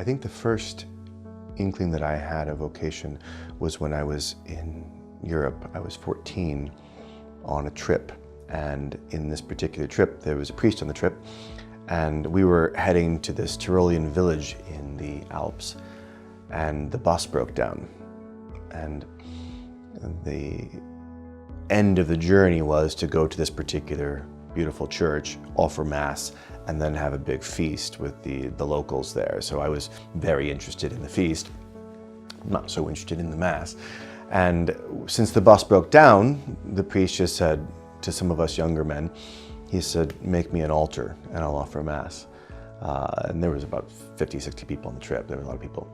I think the first inkling that I had of vocation was when I was in Europe. I was 14 on a trip, and in this particular trip there was a priest on the trip, and we were heading to this Tyrolean village in the Alps, and the bus broke down, and the end of the journey was to go to this particular beautiful church, offer mass, and then have a big feast with the locals there. So I was very interested in the feast, not so interested in the mass. And since the bus broke down, the priest just said to some of us younger men, he said, make me an altar and I'll offer mass. And there was about 50, 60 people on the trip. There were a lot of people.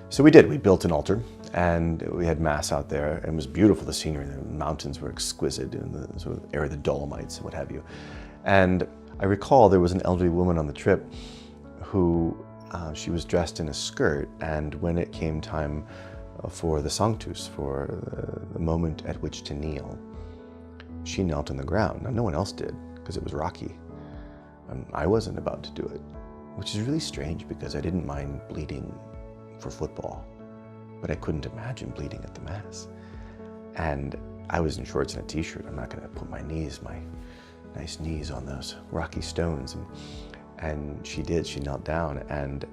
So we did. We built an altar and we had mass out there. And it was beautiful, the scenery. The mountains were exquisite in the sort of area of the Dolomites and what have you. And I recall there was an elderly woman on the trip who, she was dressed in a skirt, and when it came time for the Sanctus, for the moment at which to kneel, she knelt on the ground. Now, no one else did, because it was rocky. And I wasn't about to do it, which is really strange because I didn't mind bleeding for football, but I couldn't imagine bleeding at the Mass. And I was in shorts and a t-shirt. I'm not gonna put my nice knees on those rocky stones. And she did, she knelt down, and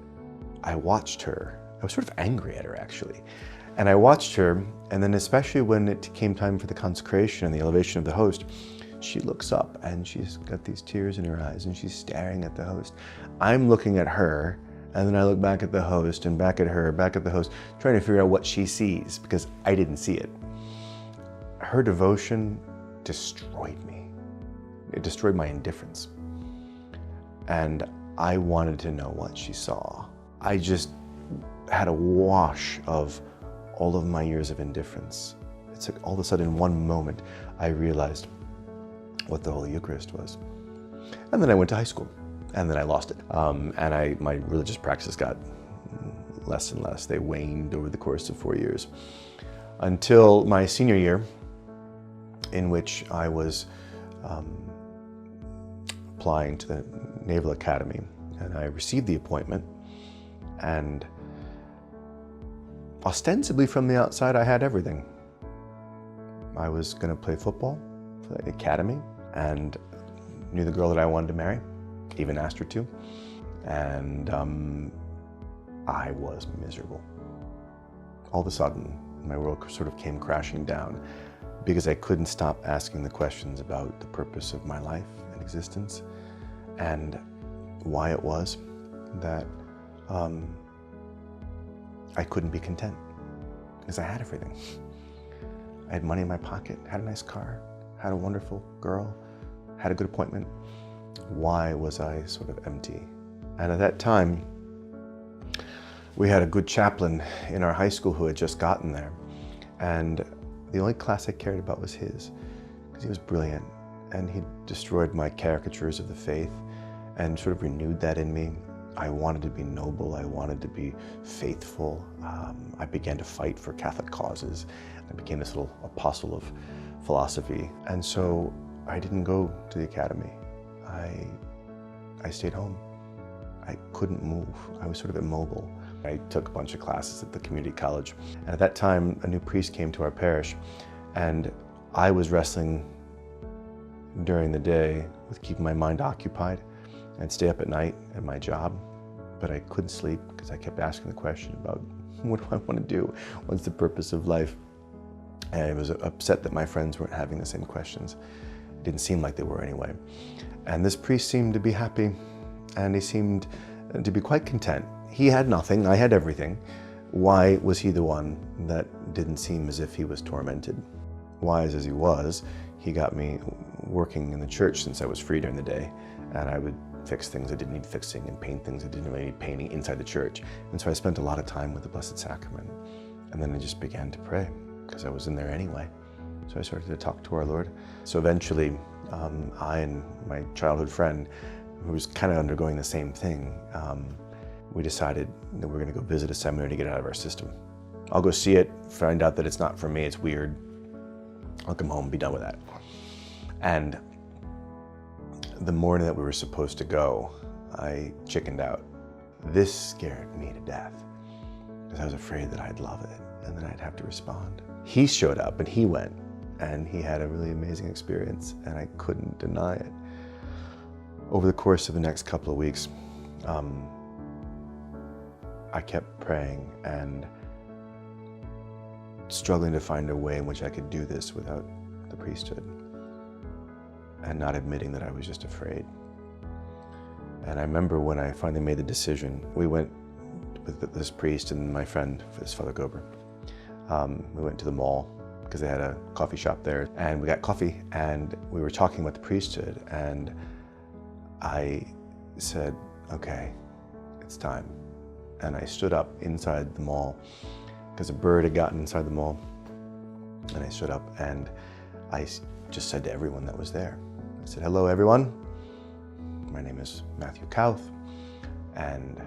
I watched her. I was sort of angry at her, actually. And I watched her, and then especially when it came time for the consecration and the elevation of the host, she looks up and she's got these tears in her eyes and she's staring at the host. I'm looking at her, and then I look back at the host and back at her, back at the host, trying to figure out what she sees because I didn't see it. Her devotion destroyed me. It destroyed my indifference. And I wanted to know what she saw. I just had a wash of all of my years of indifference. It's like all of a sudden in one moment, I realized what the Holy Eucharist was. And then I went to high school, and then I lost it. And my religious practices got less and less. They waned over the course of 4 years. Until my senior year, in which I was applying to the Naval Academy, and I received the appointment, and ostensibly from the outside I had everything. I was going to play football for the academy and knew the girl that I wanted to marry, even asked her to, and I was miserable. All of a sudden my world sort of came crashing down because I couldn't stop asking the questions about the purpose of my life and existence, and why it was that I couldn't be content, because I had everything. I had money in my pocket, had a nice car, had a wonderful girl, had a good appointment. Why was I sort of empty? And at that time, we had a good chaplain in our high school who had just gotten there, and the only class I cared about was his, because he was brilliant, and he destroyed my caricatures of the faith and sort of renewed that in me. I wanted to be noble, I wanted to be faithful. I began to fight for Catholic causes. I became this little apostle of philosophy. And so I didn't go to the academy. I stayed home. I couldn't move. I was sort of immobile. I took a bunch of classes at the community college. And at that time, a new priest came to our parish, and I was wrestling during the day with keeping my mind occupied. I'd stay up at night at my job, but I couldn't sleep because I kept asking the question about what do I want to do? What's the purpose of life? And I was upset that my friends weren't having the same questions. It didn't seem like they were anyway. And this priest seemed to be happy, and he seemed to be quite content. He had nothing, I had everything. Why was he the one that didn't seem as if he was tormented? Wise as he was, he got me working in the church since I was free during the day, and I would fix things that didn't need fixing and paint things that didn't really need painting inside the church. And so I spent a lot of time with the Blessed Sacrament. And then I just began to pray because I was in there anyway. So I started to talk to our Lord. So eventually, I and my childhood friend, who was kind of undergoing the same thing, we decided that we're going to go visit a seminary to get it out of our system. I'll go see it, find out that it's not for me, it's weird. I'll come home and be done with that. And the morning that we were supposed to go, I chickened out. This scared me to death because I was afraid that I'd love it and then I'd have to respond. He showed up and he went and he had a really amazing experience and I couldn't deny it. Over the course of the next couple of weeks, I kept praying and struggling to find a way in which I could do this without the priesthood and not admitting that I was just afraid. And I remember when I finally made the decision, we went with this priest and my friend, this Father Gober. We went to the mall because they had a coffee shop there and we got coffee and we were talking about the priesthood and I said, okay, it's time. And I stood up inside the mall because a bird had gotten inside the mall. And I stood up and I just said to everyone that was there, I said, hello everyone. My name is Matthew Kauth and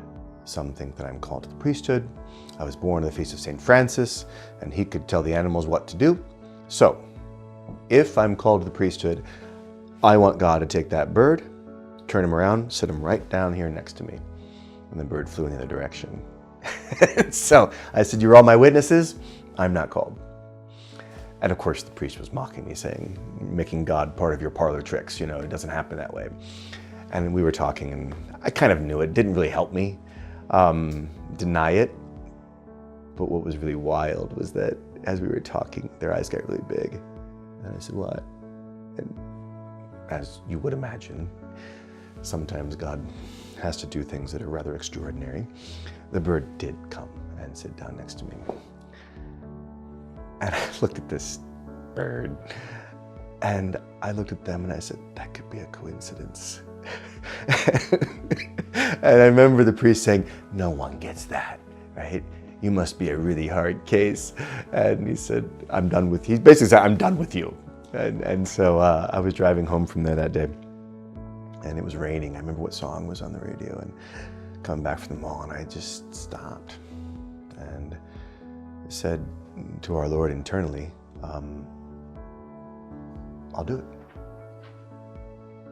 some think that I'm called to the priesthood. I was born on the feast of St. Francis and he could tell the animals what to do. So if I'm called to the priesthood, I want God to take that bird, turn him around, sit him right down here next to me. And the bird flew in the other direction. So I said, you're all my witnesses. I'm not called. And of course the priest was mocking me, saying, making God part of your parlor tricks, you know, it doesn't happen that way. And we were talking and I kind of knew it, didn't really help me deny it. But what was really wild was that as we were talking, their eyes got really big. And I said, what? And as you would imagine, sometimes God has to do things that are rather extraordinary. The bird did come and sit down next to me. And I looked at this bird and I looked at them and I said, that could be a coincidence. And I remember the priest saying, no one gets that, right? You must be a really hard case. And he said, I'm done with you. He basically said, I'm done with you. And so I was driving home from there that day and it was raining. I remember what song was on the radio and coming back from the mall and I just stopped and said to our Lord internally, I'll do it.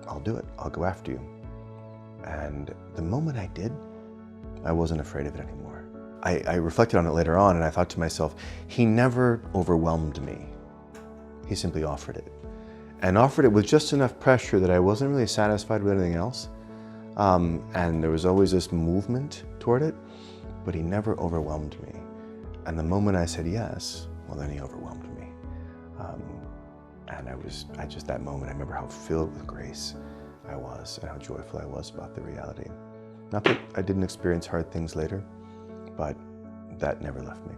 I'll do it. I'll go after you. And the moment I did, I wasn't afraid of it anymore. I reflected on it later on and I thought to myself, he never overwhelmed me. He simply offered it. And offered it with just enough pressure that I wasn't really satisfied with anything else. And there was always this movement toward it, but he never overwhelmed me. And the moment I said yes, well then he overwhelmed me. And I just that moment, I remember how filled with grace I was and how joyful I was about the reality. Not that I didn't experience hard things later, but that never left me.